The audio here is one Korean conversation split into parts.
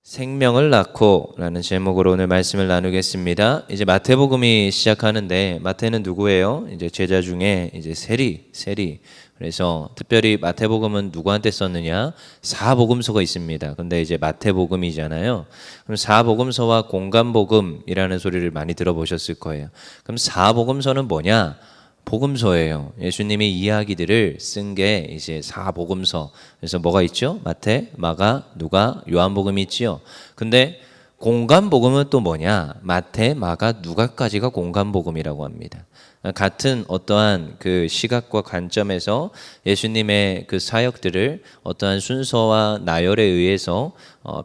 생명을 낳고 라는 제목으로 오늘 말씀을 나누겠습니다. 이제 마태복음이 시작하는데 마태는 누구예요? 이제 제자 중에 이제 세리. 그래서 특별히 마태복음은 누구한테 썼느냐? 사복음서가 있습니다. 근데 이제 마태복음이잖아요. 그럼 사복음서와 공간복음이라는 소리를 많이 들어보셨을 거예요. 그럼 사복음서는 뭐냐? 복음서예요. 예수님의 이야기들을 쓴 게 이제 사복음서. 그래서 뭐가 있죠? 마태, 마가, 누가, 요한복음이 있지요. 근데 공간복음은 또 뭐냐? 마태, 마가, 누가까지가 공간복음이라고 합니다. 같은 어떠한 그 시각과 관점에서 예수님의 그 사역들을 어떠한 순서와 나열에 의해서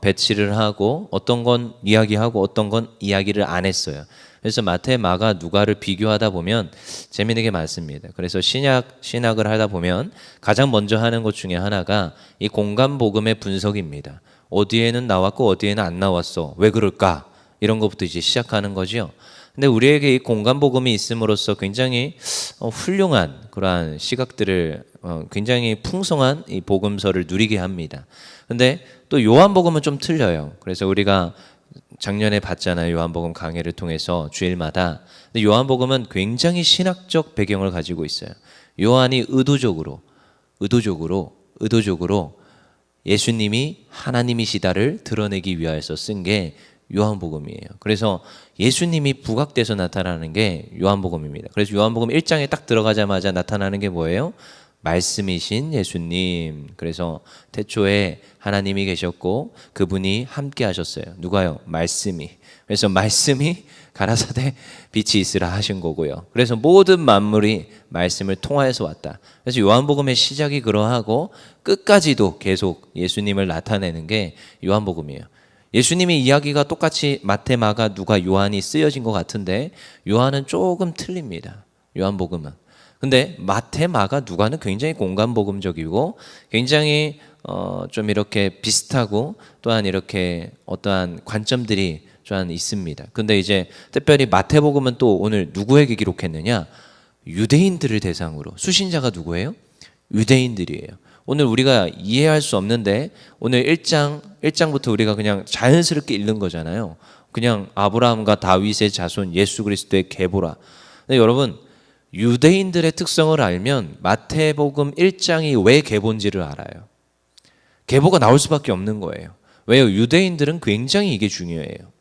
배치를 하고 어떤 건 이야기하고 어떤 건 이야기를 안 했어요. 그래서 마태, 마가, 누가를 비교하다 보면 재미있는 게 많습니다. 그래서 신학을 하다 보면 가장 먼저 하는 것 중에 하나가 이 공간복음의 분석입니다. 어디에는 나왔고 어디에는 안 나왔어. 왜 그럴까? 이런 것부터 이제 시작하는 거죠. 근데 우리에게 이 공간복음이 있음으로써 굉장히 훌륭한 그러한 시각들을 굉장히 풍성한 이 복음서를 누리게 합니다. 근데 또 요한복음은 좀 틀려요. 그래서 우리가 작년에 봤잖아요. 요한복음 강해를 통해서 주일마다. 근데 요한복음은 굉장히 신학적 배경을 가지고 있어요. 요한이 의도적으로 예수님이 하나님이시다를 드러내기 위해서 쓴 게 요한복음이에요. 그래서 예수님이 부각돼서 나타나는 게 요한복음입니다. 그래서 요한복음 1장에 딱 들어가자마자 나타나는 게 뭐예요? 말씀이신 예수님. 그래서 태초에 하나님이 계셨고 그분이 함께 하셨어요. 누가요? 말씀이. 그래서 말씀이 가라사대 빛이 있으라 하신 거고요. 그래서 모든 만물이 말씀을 통하여서 왔다. 그래서 요한복음의 시작이 그러하고 끝까지도 계속 예수님을 나타내는 게 요한복음이에요. 예수님의 이야기가 똑같이 마태, 마가, 누가, 요한이 쓰여진 것 같은데 요한은 조금 틀립니다. 요한복음은. 근데 마태, 마가, 누가는 굉장히 공간복음적이고 굉장히 좀 이렇게 비슷하고 또한 이렇게 어떠한 관점들이 좀 있습니다. 근데 이제 특별히 마태복음은 또 오늘 누구에게 기록했느냐? 유대인들을 대상으로. 수신자가 누구예요? 유대인들이에요. 오늘 우리가 이해할 수 없는데 오늘 1장부터 우리가 그냥 자연스럽게 읽는 거잖아요. 그냥 아브라함과 다윗의 자손 예수 그리스도의 계보라. 근데 여러분 유대인들의 특성을 알면 마태복음 1장이 왜 계보인지를 알아요. 계보가 나올 수밖에 없는 거예요. 왜요? 유대인들은 굉장히 이게 중요해요.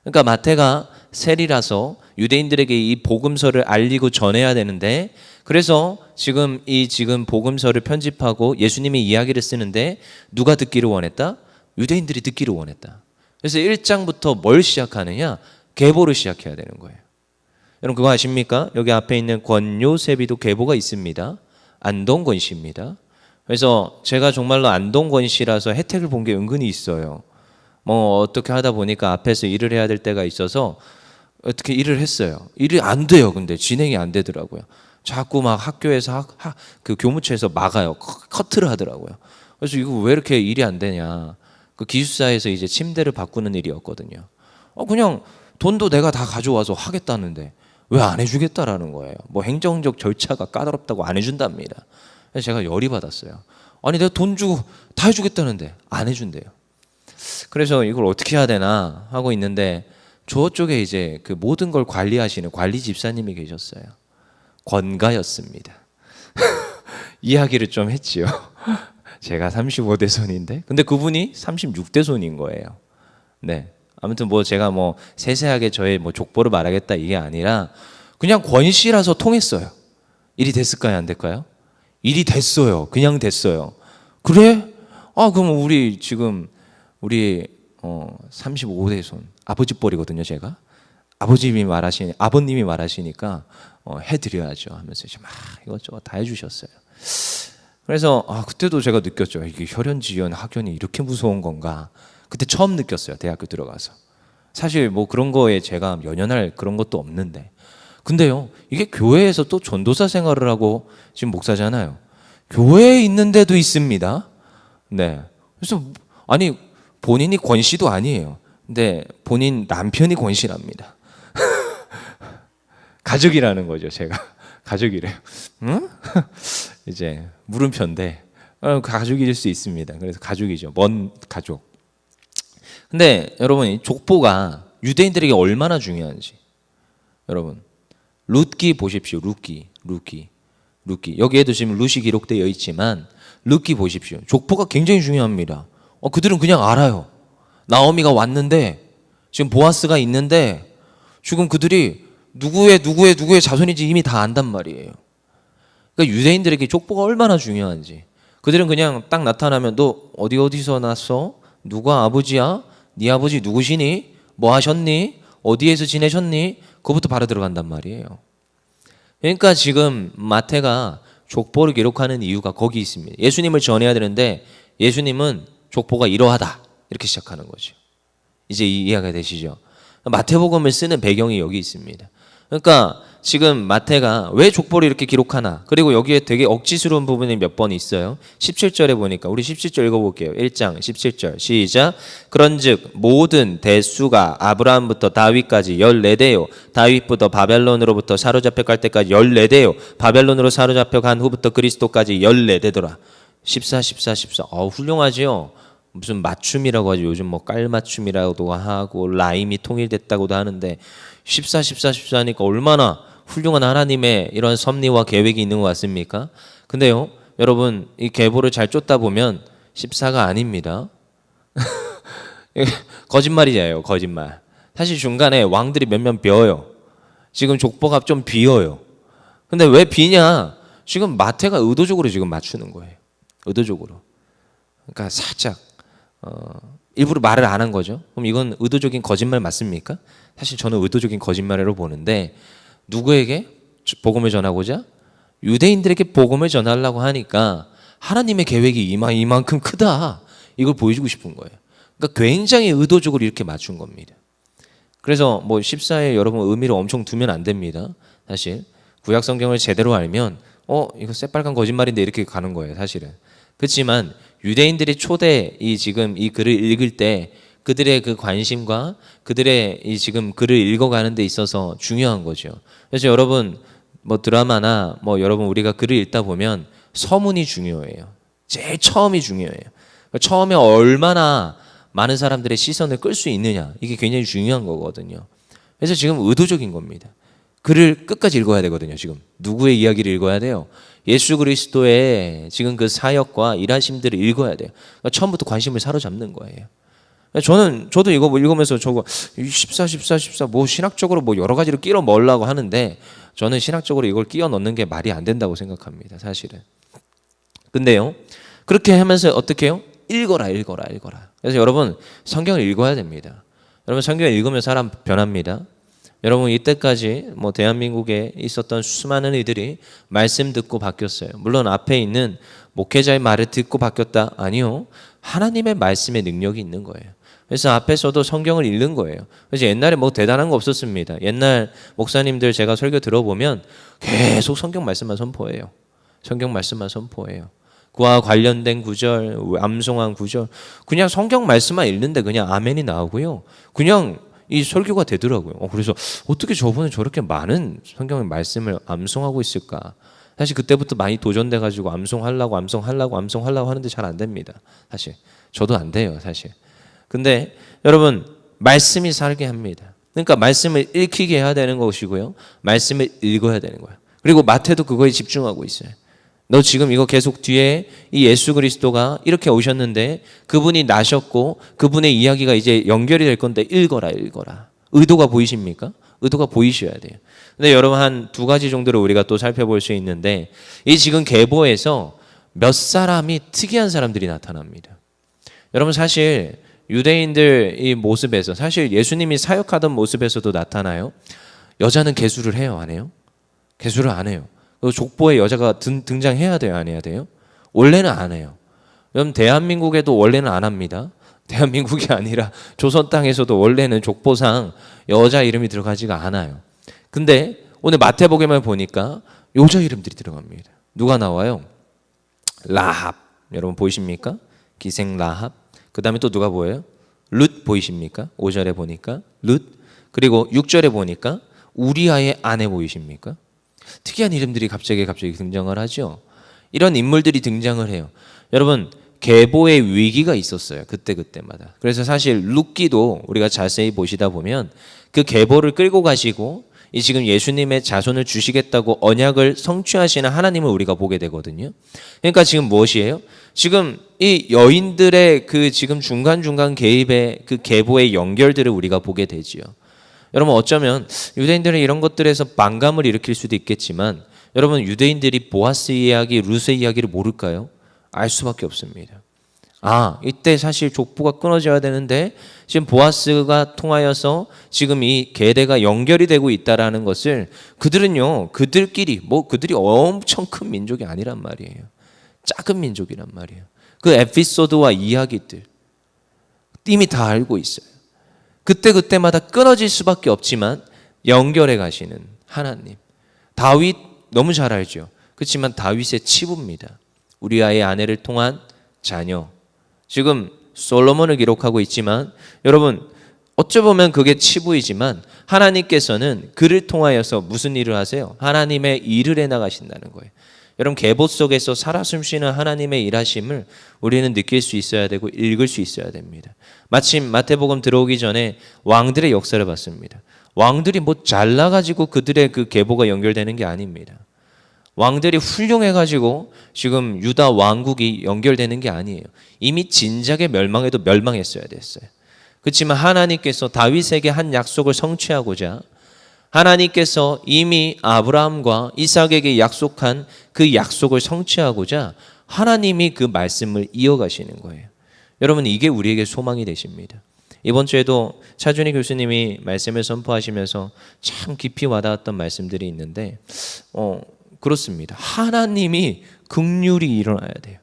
그러니까 마태가 세리라서 유대인들에게 이 복음서를 알리고 전해야 되는데 그래서 지금 복음서를 편집하고 예수님의 이야기를 쓰는데 누가 듣기를 원했다? 유대인들이 듣기를 원했다. 그래서 1장부터 뭘 시작하느냐? 계보를 시작해야 되는 거예요. 여러분 그거 아십니까? 여기 앞에 있는 권요셉이도 계보가 있습니다. 안동권 씨입니다. 그래서 제가 정말로 안동권 씨라서 혜택을 본 게 은근히 있어요. 뭐 어떻게 하다 보니까 앞에서 일을 해야 될 때가 있어서 어떻게 일을 했어요. 일이 안 돼요. 근데 진행이 안 되더라고요. 자꾸 막 학교에서 그 교무처에서 막아요. 커트를 하더라고요. 그래서 이거 왜 이렇게 일이 안 되냐. 그 기숙사에서 이제 침대를 바꾸는 일이었거든요. 그냥 돈도 내가 다 가져와서 하겠다는데 왜 안 해주겠다라는 거예요. 뭐 행정적 절차가 까다롭다고 안 해준답니다. 그래서 제가 열이 받았어요. 아니 내가 돈 주고 다 해주겠다는데 안 해준대요. 그래서 이걸 어떻게 해야 되나 하고 있는데 저쪽에 이제 그 모든 걸 관리하시는 관리 집사님이 계셨어요. 권가였습니다. 이야기를 좀 했지요. 제가 35대 손인데 근데 그분이 36대 손인 거예요. 네. 아무튼 뭐 제가 뭐 세세하게 저의 뭐 족보를 말하겠다 이게 아니라 그냥 권 씨라서 통했어요. 일이 됐을까요? 안 될까요? 일이 됐어요. 그냥 됐어요. 그래? 그럼 우리 35대 손 아버지 뻘이거든요. 제가 아버님이 말하시니까 해드려야죠 하면서 이제 막 이것저것 다 해주셨어요. 그래서 그때도 제가 느꼈죠. 이게 혈연지연 학연이 이렇게 무서운 건가. 그때 처음 느꼈어요. 대학교 들어가서. 사실 뭐 그런 거에 제가 연연할 그런 것도 없는데. 근데요. 이게 교회에서 또 전도사 생활을 하고 지금 목사잖아요. 교회에 있는데도 있습니다. 네. 그래서 아니 본인이 권씨도 아니에요. 근데 본인 남편이 권씨랍니다. 가족이라는 거죠. 제가 가족이래요. 응? 이제 물음표인데 가족일 수 있습니다. 그래서 가족이죠. 먼 가족. 근데 여러분 이 족보가 유대인들에게 얼마나 중요한지 여러분 룻기 보십시오. 룻기 여기에도 지금 룻이 기록되어 있지만 룻기 보십시오. 족보가 굉장히 중요합니다. 그들은 그냥 알아요. 나오미가 왔는데 지금 보아스가 있는데 지금 그들이 누구의 자손인지 이미 다 안단 말이에요. 그러니까 유대인들에게 족보가 얼마나 중요한지. 그들은 그냥 딱 나타나면 너 어디서 났어? 누가 아버지야? 네 아버지 누구시니? 뭐 하셨니? 어디에서 지내셨니? 그거부터 바로 들어간단 말이에요. 그러니까 지금 마태가 족보를 기록하는 이유가 거기 있습니다. 예수님을 전해야 되는데 예수님은 족보가 이러하다 이렇게 시작하는 거죠. 이제 이해가 되시죠? 마태복음을 쓰는 배경이 여기 있습니다. 그러니까 지금 마태가 왜 족보를 이렇게 기록하나, 그리고 여기에 되게 억지스러운 부분이 몇 번 있어요. 17절에 보니까 우리 17절 읽어볼게요. 1장 17절 시작. 그런즉 모든 대수가 아브라함부터 다윗까지 14대요 다윗부터 바벨론으로부터 사로잡혀 갈 때까지 14대요 바벨론으로 사로잡혀 간 후부터 그리스도까지 14대더라 14 훌륭하지요. 무슨 맞춤이라고 하죠. 요즘 뭐 깔맞춤이라고도 하고 라임이 통일됐다고도 하는데 14 하니까 얼마나 훌륭한 하나님의 이런 섭리와 계획이 있는 것 같습니까? 근데요 여러분 이 계보를 잘 쫓다 보면 14가 아닙니다. 거짓말이에요. 거짓말. 사실 중간에 왕들이 몇몇 비어요. 지금 족보가 좀 비어요. 근데 왜 비냐? 지금 마태가 의도적으로 지금 맞추는 거예요. 의도적으로. 그러니까 살짝 일부러 말을 안 한 거죠. 그럼 이건 의도적인 거짓말 맞습니까? 사실 저는 의도적인 거짓말이라고 보는데 누구에게 복음을 전하고자? 유대인들에게 복음을 전하려고 하니까 하나님의 계획이 이만큼 크다. 이걸 보여주고 싶은 거예요. 그러니까 굉장히 의도적으로 이렇게 맞춘 겁니다. 그래서 뭐 14에 여러분 의미를 엄청 두면 안 됩니다. 사실 구약 성경을 제대로 알면 이거 새빨간 거짓말인데 이렇게 가는 거예요. 사실은. 그렇지만 유대인들이 초대 지금 이 글을 읽을 때 그들의 그 관심과 그들의 이 지금 글을 읽어가는 데 있어서 중요한 거죠. 그래서 여러분 뭐 드라마나 뭐 여러분 우리가 글을 읽다 보면 서문이 중요해요. 제일 처음이 중요해요. 처음에 얼마나 많은 사람들의 시선을 끌 수 있느냐 이게 굉장히 중요한 거거든요. 그래서 지금 의도적인 겁니다. 글을 끝까지 읽어야 되거든요. 지금 누구의 이야기를 읽어야 돼요? 예수 그리스도의 지금 그 사역과 일하심들을 읽어야 돼요. 그러니까 처음부터 관심을 사로잡는 거예요. 저도 이거 뭐 읽으면서 저거 14 뭐 신학적으로 뭐 여러 가지로 끼워 넣으려고 하는데 저는 신학적으로 이걸 끼워 넣는 게 말이 안 된다고 생각합니다. 사실은. 근데요. 그렇게 하면서 어떻게 해요? 읽어라. 그래서 여러분 성경을 읽어야 됩니다. 여러분 성경을 읽으면 사람 변합니다. 여러분 이때까지 뭐 대한민국에 있었던 수많은 이들이 말씀 듣고 바뀌었어요. 물론 앞에 있는 목회자의 말을 듣고 바뀌었다? 아니요. 하나님의 말씀의 능력이 있는 거예요. 그래서 앞에서도 성경을 읽는 거예요. 그래서 옛날에 뭐 대단한 거 없었습니다. 옛날 목사님들 제가 설교 들어보면 계속 성경 말씀만 선포해요. 성경 말씀만 선포해요. 그와 관련된 구절, 암송한 구절, 그냥 성경 말씀만 읽는데 그냥 아멘이 나오고요. 그냥 이 설교가 되더라고요. 그래서 어떻게 저분은 저렇게 많은 성경의 말씀을 암송하고 있을까? 사실 그때부터 많이 도전돼가지고 암송하려고 하는데 잘 안 됩니다. 사실 저도 안 돼요. 사실. 근데 여러분 말씀이 살게 합니다. 그러니까 말씀을 읽히게 해야 되는 것이고요. 말씀을 읽어야 되는 거예요. 그리고 마태도 그거에 집중하고 있어요. 너 지금 이거 계속 뒤에 이 예수 그리스도가 이렇게 오셨는데 그분이 나셨고 그분의 이야기가 이제 연결이 될 건데 읽어라. 의도가 보이십니까? 의도가 보이셔야 돼요. 근데 여러분 한 두 가지 정도를 우리가 또 살펴볼 수 있는데 이 지금 계보에서 몇 사람이 특이한 사람들이 나타납니다. 여러분 사실 유대인들 이 모습에서 사실 예수님이 사역하던 모습에서도 나타나요. 여자는 계수를 해요, 안 해요? 계수를 안 해요. 족보에 여자가 등장해야 돼요, 안 해야 돼요? 원래는 안 해요. 여러분 대한민국에도 원래는 안 합니다. 대한민국이 아니라 조선 땅에서도 원래는 족보상 여자 이름이 들어가지가 않아요. 근데 오늘 마태복음을 보니까 여자 이름들이 들어갑니다. 누가 나와요? 라합. 여러분 보이십니까? 기생 라합. 그 다음에 또 누가 보여요? 룻 보이십니까? 5절에 보니까 룻. 그리고 6절에 보니까 우리아의 아내 보이십니까? 특이한 이름들이 갑자기 등장을 하죠. 이런 인물들이 등장을 해요. 여러분 계보의 위기가 있었어요. 그때마다. 그래서 사실 룻기도 우리가 자세히 보시다 보면 그 계보를 끌고 가시고 이 지금 예수님의 자손을 주시겠다고 언약을 성취하시는 하나님을 우리가 보게 되거든요. 그러니까 지금 무엇이에요? 지금 이 여인들의 그 지금 중간중간 개입의 그 계보의 연결들을 우리가 보게 되지요. 여러분 어쩌면 유대인들은 이런 것들에서 반감을 일으킬 수도 있겠지만 여러분 유대인들이 보아스 이야기, 룻의 이야기를 모를까요? 알 수밖에 없습니다. 이때 사실 족보가 끊어져야 되는데 지금 보아스가 통하여서 지금 이 계대가 연결이 되고 있다라는 것을 그들은요, 그들끼리 그들이 엄청 큰 민족이 아니란 말이에요. 작은 민족이란 말이에요. 그 에피소드와 이야기들 이미 다 알고 있어요. 그때마다 끊어질 수밖에 없지만 연결해 가시는 하나님. 다윗 너무 잘 알죠. 그렇지만 다윗의 치부입니다. 우리아의 아내를 통한 자녀. 지금 솔로몬을 기록하고 있지만 여러분 어쩌보면 그게 치부이지만 하나님께서는 그를 통하여서 무슨 일을 하세요? 하나님의 일을 해나가신다는 거예요. 여러분 계보 속에서 살아 숨쉬는 하나님의 일하심을 우리는 느낄 수 있어야 되고 읽을 수 있어야 됩니다. 마침 마태복음 들어오기 전에 왕들의 역사를 봤습니다. 왕들이 잘나가지고 그들의 그 계보가 연결되는 게 아닙니다. 왕들이 훌륭해가지고 지금 유다 왕국이 연결되는 게 아니에요. 이미 진작에 멸망해도 멸망했어야 됐어요. 그렇지만 하나님께서 다윗에게 한 약속을 성취하고자 하나님께서 이미 아브라함과 이삭에게 약속한 그 약속을 성취하고자 하나님이 그 말씀을 이어가시는 거예요. 여러분 이게 우리에게 소망이 되십니다. 이번 주에도 차준희 교수님이 말씀을 선포하시면서 참 깊이 와닿았던 말씀들이 있는데 그렇습니다. 하나님이 긍휼이 일어나야 돼요.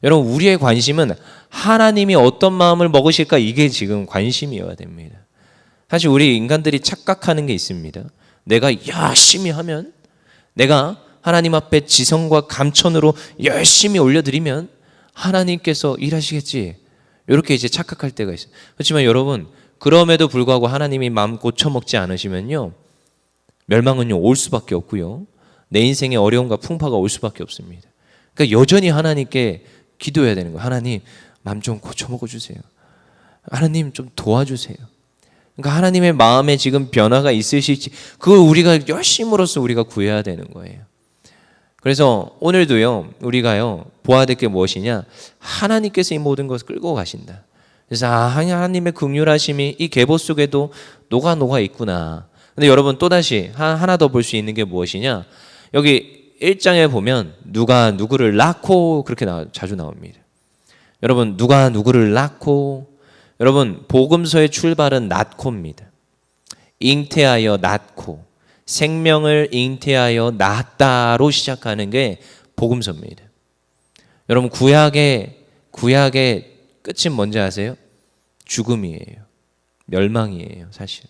여러분 우리의 관심은 하나님이 어떤 마음을 먹으실까 이게 지금 관심이어야 됩니다. 사실 우리 인간들이 착각하는 게 있습니다. 내가 열심히 하면 내가 하나님 앞에 지성과 감천으로 열심히 올려드리면 하나님께서 일하시겠지. 이렇게 이제 착각할 때가 있어요. 그렇지만 여러분 그럼에도 불구하고 하나님이 마음 고쳐먹지 않으시면요 멸망은요 올 수밖에 없고요. 내 인생에 어려움과 풍파가 올 수밖에 없습니다. 그러니까 여전히 하나님께 기도해야 되는 거예요. 하나님 마음 좀 고쳐먹어 주세요. 하나님 좀 도와주세요. 그러니까 하나님의 마음에 지금 변화가 있으실지 그걸 우리가 열심으로써 우리가 구해야 되는 거예요. 그래서 오늘도요 우리가요 보아야 될 게 무엇이냐, 하나님께서 이 모든 것을 끌고 가신다. 그래서 하나님의 긍휼하심이 이 계보 속에도 녹아 있구나. 근데 여러분 또다시 하나 더 볼 수 있는 게 무엇이냐, 여기 1장에 보면 누가 누구를 낳고 그렇게 자주 나옵니다. 여러분 누가 누구를 낳고, 여러분 복음서의 출발은 낳고입니다. 잉태하여 낳고, 생명을 잉태하여 낳았다로 시작하는 게 복음서입니다. 여러분 구약의 끝은 뭔지 아세요? 죽음이에요. 멸망이에요, 사실.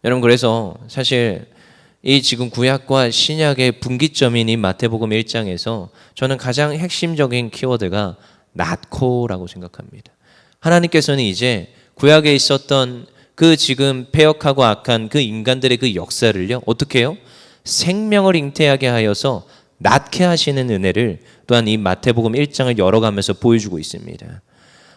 여러분 그래서 사실 이 지금 구약과 신약의 분기점인 이 마태복음 1장에서 저는 가장 핵심적인 키워드가 낳고라고 생각합니다. 하나님께서는 이제 구약에 있었던 그 지금 패역하고 악한 그 인간들의 그 역사를요 어떻게 해요? 생명을 잉태하게 하여서 낳게 하시는 은혜를 또한 이 마태복음 1장을 열어가면서 보여주고 있습니다.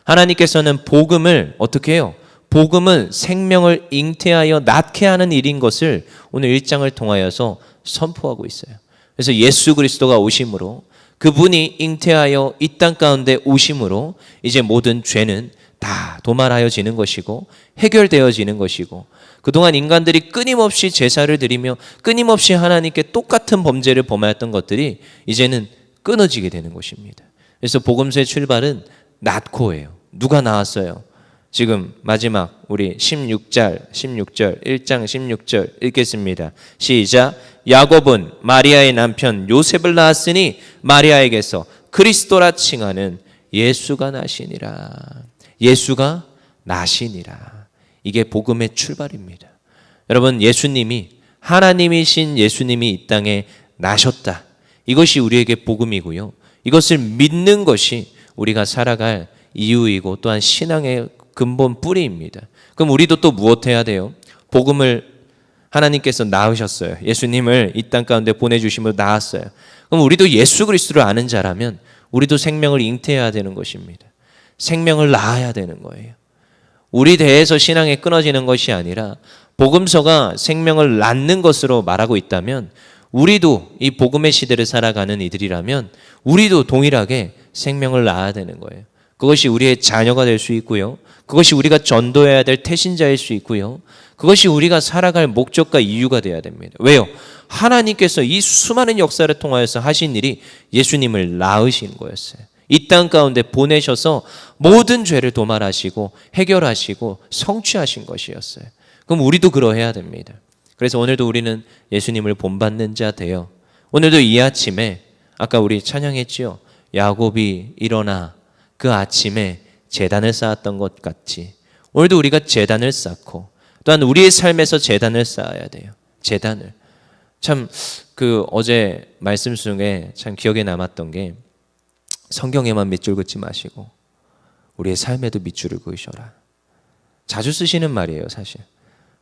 하나님께서는 복음을 어떻게 해요? 복음은 생명을 잉태하여 낳게 하는 일인 것을 오늘 1장을 통하여서 선포하고 있어요. 그래서 예수 그리스도가 오심으로, 그분이 잉태하여 이 땅 가운데 오심으로 이제 모든 죄는 다 도말하여지는 것이고 해결되어지는 것이고, 그동안 인간들이 끊임없이 제사를 드리며 끊임없이 하나님께 똑같은 범죄를 범하였던 것들이 이제는 끊어지게 되는 것입니다. 그래서 복음서의 출발은 낳고예요. 누가 낳았어요? 지금 마지막 우리 16절 1장 16절 읽겠습니다. 시작. 야곱은 마리아의 남편 요셉을 낳았으니 마리아에게서 그리스도라 칭하는 예수가 나시니라. 예수가 나시니라. 이게 복음의 출발입니다. 여러분 예수님이, 하나님이신 예수님이 이 땅에 나셨다. 이것이 우리에게 복음이고요. 이것을 믿는 것이 우리가 살아갈 이유이고 또한 신앙의 근본 뿌리입니다. 그럼 우리도 또 무엇해야 돼요? 복음을 하나님께서 낳으셨어요. 예수님을 이 땅 가운데 보내주심으로 낳았어요. 그럼 우리도 예수 그리스도를 아는 자라면 우리도 생명을 잉태해야 되는 것입니다. 생명을 낳아야 되는 거예요. 우리 대해서 신앙이 끊어지는 것이 아니라 복음서가 생명을 낳는 것으로 말하고 있다면 우리도 이 복음의 시대를 살아가는 이들이라면 우리도 동일하게 생명을 낳아야 되는 거예요. 그것이 우리의 자녀가 될 수 있고요. 그것이 우리가 전도해야 될 태신자일 수 있고요. 그것이 우리가 살아갈 목적과 이유가 되어야 됩니다. 왜요? 하나님께서 이 수많은 역사를 통하여서 하신 일이 예수님을 낳으신 거였어요. 이 땅 가운데 보내셔서 모든 죄를 도말하시고 해결하시고 성취하신 것이었어요. 그럼 우리도 그러해야 됩니다. 그래서 오늘도 우리는 예수님을 본받는 자 되어 오늘도 이 아침에 아까 우리 찬양했지요. 야곱이 일어나 그 아침에 제단을 쌓았던 것 같이 오늘도 우리가 제단을 쌓고 또한 우리의 삶에서 제단을 쌓아야 돼요. 제단을. 참 어제 말씀 중에 참 기억에 남았던 게 성경에만 밑줄 긋지 마시고 우리의 삶에도 밑줄을 그으셔라. 자주 쓰시는 말이에요, 사실.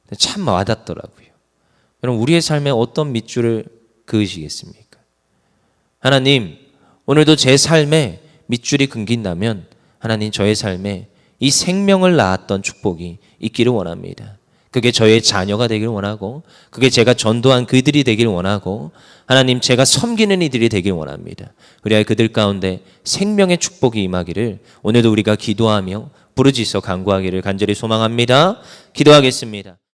근데 참 와닿더라고요. 여러분, 우리의 삶에 어떤 밑줄을 그으시겠습니까? 하나님, 오늘도 제 삶에 밑줄이 끊긴다면 하나님, 저의 삶에 이 생명을 낳았던 축복이 있기를 원합니다. 그게 저의 자녀가 되길 원하고 그게 제가 전도한 그들이 되길 원하고 하나님, 제가 섬기는 이들이 되길 원합니다. 그래야 그들 가운데 생명의 축복이 임하기를 오늘도 우리가 기도하며 부르짖어 간구하기를 간절히 소망합니다. 기도하겠습니다.